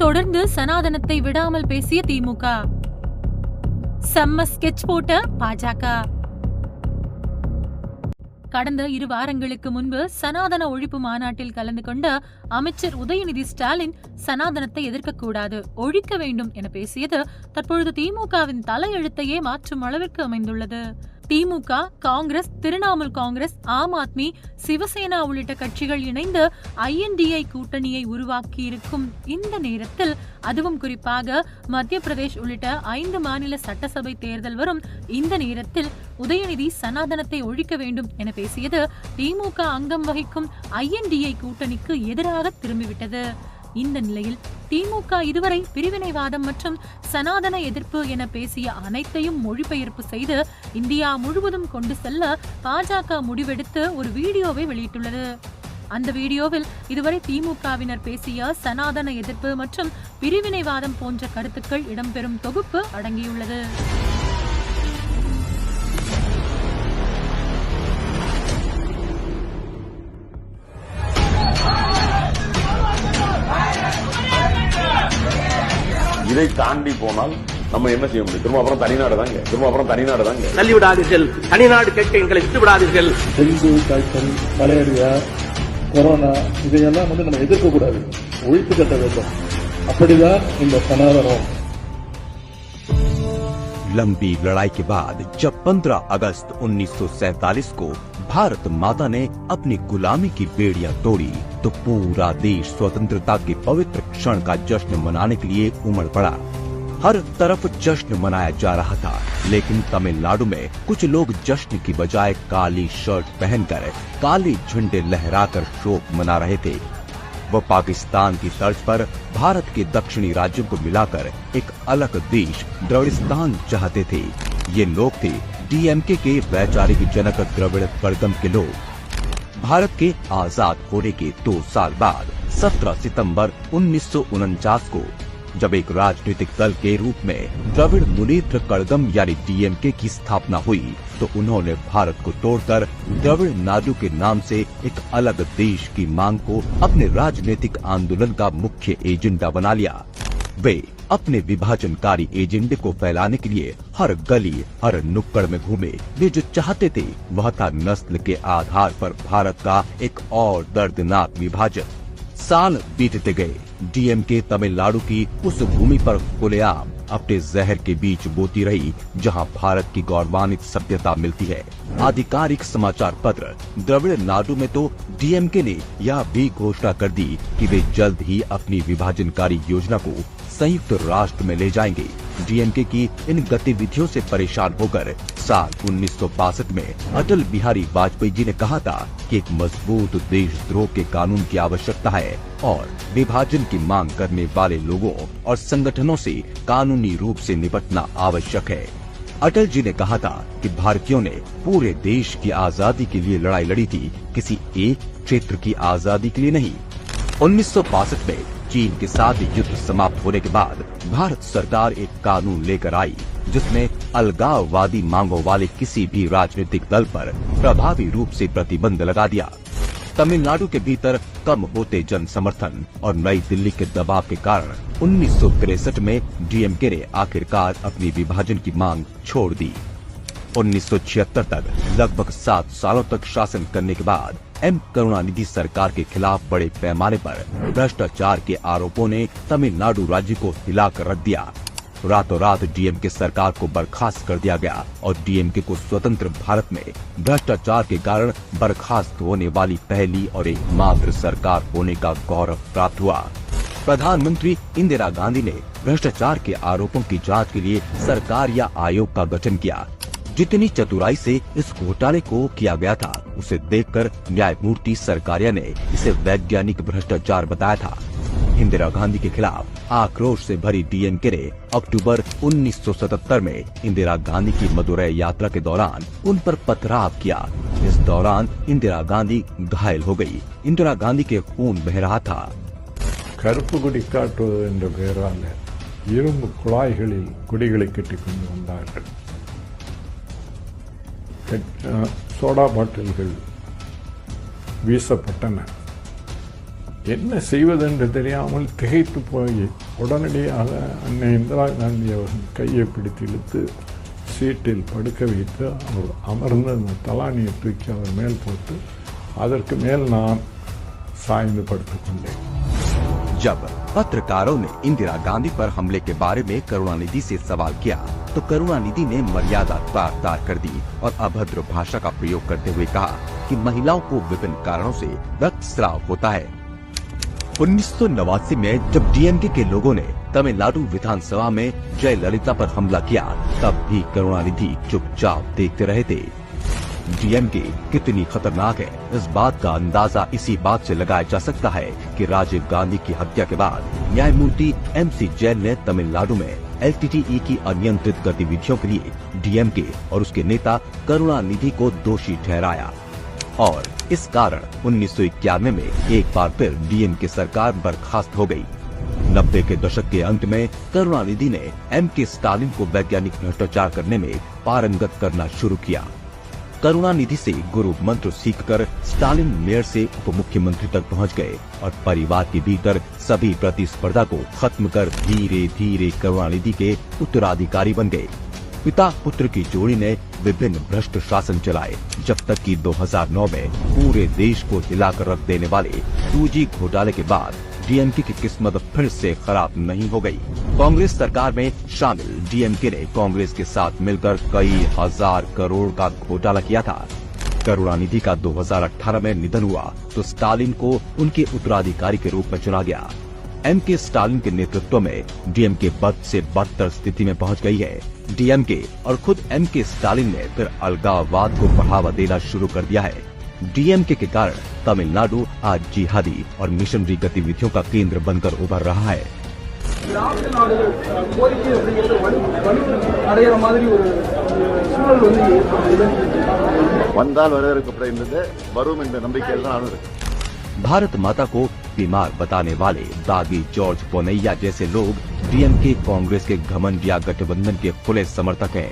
தொடர்ந்து சனாதனத்தை விடாமல் பேசிய திமுக, செம்ம ஸ்கெட்ச் போட்ட பாஜக. கடந்த 2 வாரங்களுக்கு முன்பு சனாதன ஒழிப்பு மாநாட்டில் கலந்து கொண்ட அமைச்சர் உதயநிதி ஸ்டாலின் சனாதனத்தை எதிர்க்கக்கூடாது, ஒழிக்க வேண்டும் என பேசியது தற்பொழுது திமுகவின் தலையெழுத்தையே மாற்றும் அளவிற்கு அமைந்துள்ளது. திமுக, காங்கிரஸ், திரிணாமுல் காங்கிரஸ், ஆம் ஆத்மி, சிவசேனா உள்ளிட்ட கட்சிகள் இணைந்து INDA கூட்டணியை உருவாக்கி இருக்கும் இந்த நேரத்தில், அதுவும் குறிப்பாக மத்திய பிரதேஷ் உள்ளிட்ட 5 மாநில சட்டசபை தேர்தல் வரும் இந்த நேரத்தில் உதயநிதி சனாதனத்தை ஒழிக்க வேண்டும் என பேசியது திமுக அங்கம் வகிக்கும் INDA கூட்டணிக்கு எதிராக திரும்பிவிட்டது. இந்த நிலையில் திமுக இதுவரை பிரிவினைவாதம் மற்றும் சனாதன எதிர்ப்பு என பேசிய அனைத்தையும் மொழிபெயர்ப்பு செய்து இந்தியா முழுவதும் கொண்டு செல்ல பாஜக முடிவெடுத்து ஒரு வீடியோவை வெளியிட்டுள்ளது. அந்த வீடியோவில் இதுவரை திமுகவினர் பேசிய சனாதன எதிர்ப்பு மற்றும் பிரிவினைவாதம் போன்ற கருத்துக்கள் இடம்பெறும் தொகுப்பு அடங்கியுள்ளது. இதை தாண்டி போனால் நம்ம என்ன செய்ய முடியும்? திரும்ப அப்புறம் தனிநாடு தாங்க. தள்ளிவிடாதீர்கள், தனிநாடு கேட்க எங்களை விட்டு விடாதீர்கள். டெங்கு காய்ச்சல், மலேரியா, கொரோனா இதையெல்லாம் நம்ம எதிர்க்க கூடாது, ஒழித்து கட்ட வேண்டும். அப்படிதான் இந்த சனாதனம். लंबी लड़ाई के बाद जब 15 अगस्त 1947 को भारत माता ने अपनी गुलामी की बेड़ियां तोड़ी तो पूरा देश स्वतंत्रता के पवित्र क्षण का जश्न मनाने के लिए उमड़ पड़ा। हर तरफ जश्न मनाया जा रहा था, लेकिन तमिलनाडु में कुछ लोग जश्न की बजाय काली शर्ट पहनकर काले झंडे लहराकर शोक मना रहे थे। वो पाकिस्तान की तर्ज पर भारत के दक्षिणी राज्यों को मिलाकर एक अलग देश द्रविड़स्तान चाहते थे। ये लोग थे DMK के वैचारिक जनक द्रविड़ कड़गम के लोग। भारत के आजाद होने के 2 साल बाद 17 सितंबर 1949 को जब एक राजनीतिक दल के रूप में द्रविड़ मुनेत्र कड़गम यानी DMK की स्थापना हुई तो उन्होंने भारत को तोड़कर द्रविड़ नाडु के नाम से एक अलग देश की मांग को अपने राजनीतिक आंदोलन का मुख्य एजेंडा बना लिया। वे अपने विभाजनकारी एजेंडे को फैलाने के लिए हर गली हर नुक्कड़ में घूमे। वे जो चाहते थे वह था नस्ल के आधार पर भारत का एक और दर्दनाक विभाजन। साल बीतते गए, DMK तमिलनाडु की उस भूमि पर खुलेआम अपने जहर के बीच बोती रही जहां भारत की गौरवान्वित सभ्यता मिलती है। आधिकारिक समाचार पत्र द्रविड़ नाडु में तो DMK ने यह भी घोषणा कर दी कि वे जल्द ही अपनी विभाजनकारी योजना को संयुक्त राष्ट्र में ले जाएंगे। DMK की इन गतिविधियों से परेशान होकर साल 1962 में अटल बिहारी वाजपेयी जी ने कहा था कि एक मजबूत देशद्रोह के कानून की आवश्यकता है और विभाजन की मांग करने वाले लोगों और संगठनों से कानूनी रूप से निपटना आवश्यक है। अटल जी ने कहा था कि भारतीयों ने पूरे देश की आजादी के लिए लड़ाई लड़ी थी, किसी एक क्षेत्र की आजादी के लिए नहीं। 1962 में चीन के साथ युद्ध समाप्त होने के बाद भारत सरकार एक कानून लेकर आई जिसने अलगाववादी मांगों वाले किसी भी राजनीतिक दल पर प्रभावी रूप से प्रतिबंध लगा दिया। तमिलनाडु के भीतर कम होते जन समर्थन और नई दिल्ली के दबाव के कारण 1963 में DMK ने आखिरकार अपनी विभाजन की मांग छोड़ दी। 1976 तक लगभग 7 सालों तक शासन करने के बाद M करुणानिधि सरकार के खिलाफ बड़े पैमाने पर भ्रष्टाचार के आरोपों ने तमिलनाडु राज्य को हिलाकर रख दिया। रातों रात DMK सरकार को बर्खास्त कर दिया गया और DMK को स्वतंत्र भारत में भ्रष्टाचार के कारण बर्खास्त होने वाली पहली और एकमात्र सरकार होने का गौरव प्राप्त हुआ। प्रधानमंत्री इंदिरा गांधी ने भ्रष्टाचार के आरोपों की जांच के लिए सरकार या आयोग का गठन किया। जितनी चतुराई से इस घोटाले को किया गया था उसे देखकर न्यायमूर्ति सरकारिया ने इसे वैज्ञानिक भ्रष्टाचार बताया था। इंदिरा गांधी के खिलाफ आक्रोश से भरी DMK ने अक्टूबर 1977 में इंदिरा गांधी की मदुरै यात्रा के दौरान उन पर पथराव किया। इस दौरान इंदिरा गांधी घायल हो गई। इंदिरा गांधी के खून बह रहा था। கருப்பு கொடி காட்டுவது என்ற பெயரால் இரும்பு குழாய்களில் கொடிகளை கட்டிக் கொண்டு வந்தார்கள். சோடா பாட்டில்கள் வீசப்பட்டன. என்ன செய்வதென்று தெரியாமல் திகைத்து போய் உடனடியாக அன்னை இந்திரா காந்தி அவர்கள் கையை பிடித்து இழுத்து சீட்டில் படுக்க வைத்து அவர் அமர்ந்து அந்த தலானியை தூக்கி அவர் மேல் போட்டு அதற்கு மேல் நான் சாய்ந்து படுத்துக் கொண்டேன். जब पत्रकारों ने इंदिरा गांधी पर हमले के बारे में करुणानिधि से सवाल किया तो करुणानिधि ने मर्यादा तार कर दी और अभद्र भाषा का प्रयोग करते हुए कहा कि महिलाओं को विभिन्न कारणों से रक्तस्राव होता है। 1989 में जब डीएमके के लोगों ने तमिलनाडु विधानसभा में जयललिता पर हमला किया तब भी करुणानिधि चुपचाप देखते रहे थे। डीएमके कितनी खतरनाक है इस बात का अंदाजा इसी बात से लगाया जा सकता है कि राजीव गांधी की हत्या के बाद न्यायमूर्ति MC जैन ने तमिलनाडु में LTTE की अनियंत्रित गतिविधियों के लिए डीएमके और उसके नेता करुणानिधि को दोषी ठहराया और इस कारण 1991 में एक बार फिर डीएमके सरकार बर्खास्त हो गई। 90 के दशक के अंत में करुणानिधि ने MK स्टालिन को वैज्ञानिक भ्रष्टाचार करने में पारंगत करना शुरू किया। करुणानिधि से गुरु मंत्र सीखकर स्टालिन मेयर से उप मुख्यमंत्री तक पहुंच गए और परिवार के भीतर सभी प्रतिस्पर्धा को खत्म कर धीरे धीरे करुणानिधि के उत्तराधिकारी बन गए। पिता पुत्र की जोड़ी ने विभिन्न भ्रष्ट शासन चलाए जब तक कि 2009 में पूरे देश को हिलाकर रख देने वाले 2G घोटाले के बाद डीएमके की किस्मत फिर से खराब नहीं हो गई। कांग्रेस सरकार में शामिल डीएमके ने कांग्रेस के साथ मिलकर कई हजार करोड़ का घोटाला किया था। करुणानिधि का 2018 में निधन हुआ तो स्टालिन को उनके उत्तराधिकारी के रूप में चुना गया। MK स्टालिन के नेतृत्व में डीएमके बद से बदतर स्थिति में पहुंच गई है। डीएमके और खुद MK स्टालिन ने फिर अलगाववाद को बढ़ावा देना शुरू कर दिया है। डीएमके के कारण तमिलनाडु आज जिहादी और मिशनरी गतिविधियों का केंद्र बनकर उभर रहा है। भारत माता को बीमार बताने वाले दागी जॉर्ज पोनैया जैसे लोग डीएमके कांग्रेस के घमंडिया गठबंधन के खुले समर्थक हैं।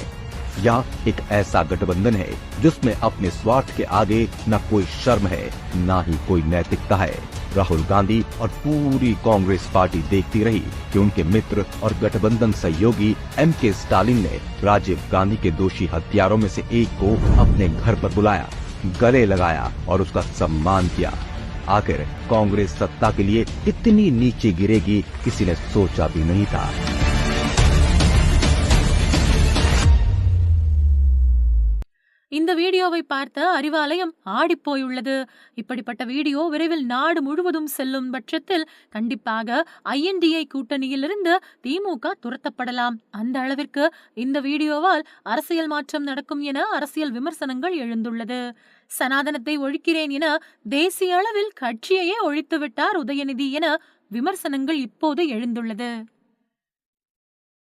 यह एक ऐसा गठबंधन है जिसमें अपने स्वार्थ के आगे न कोई शर्म है न ही कोई नैतिकता है। राहुल गांधी और पूरी कांग्रेस पार्टी देखती रही कि उनके मित्र और गठबंधन सहयोगी MK स्टालिन ने राजीव गांधी के दोषी हत्यारों में से एक को अपने घर पर बुलाया, गले लगाया और उसका सम्मान किया। आखिर कांग्रेस सत्ता के लिए इतनी नीचे गिरेगी किसी ने सोचा भी नहीं था। இந்த வீடியோவை பார்த்த அறிவாலயம் ஆடிப்போயுள்ளது. இப்படிப்பட்ட வீடியோ விரைவில் நாடு முழுவதும் செல்லும் பட்சத்தில் கண்டிப்பாக INDA கூட்டணியிலிருந்து திமுக துரத்தப்படலாம். அந்த அளவிற்கு இந்த வீடியோவால் அரசியல் மாற்றம் நடக்கும் என அரசியல் விமர்சனங்கள் எழுந்துள்ளது. சனாதனத்தை ஒழிக்கிறேன் என தேசிய அளவில் கட்சியையே ஒழித்துவிட்டார் உதயநிதி என விமர்சனங்கள் இப்போது எழுந்துள்ளது.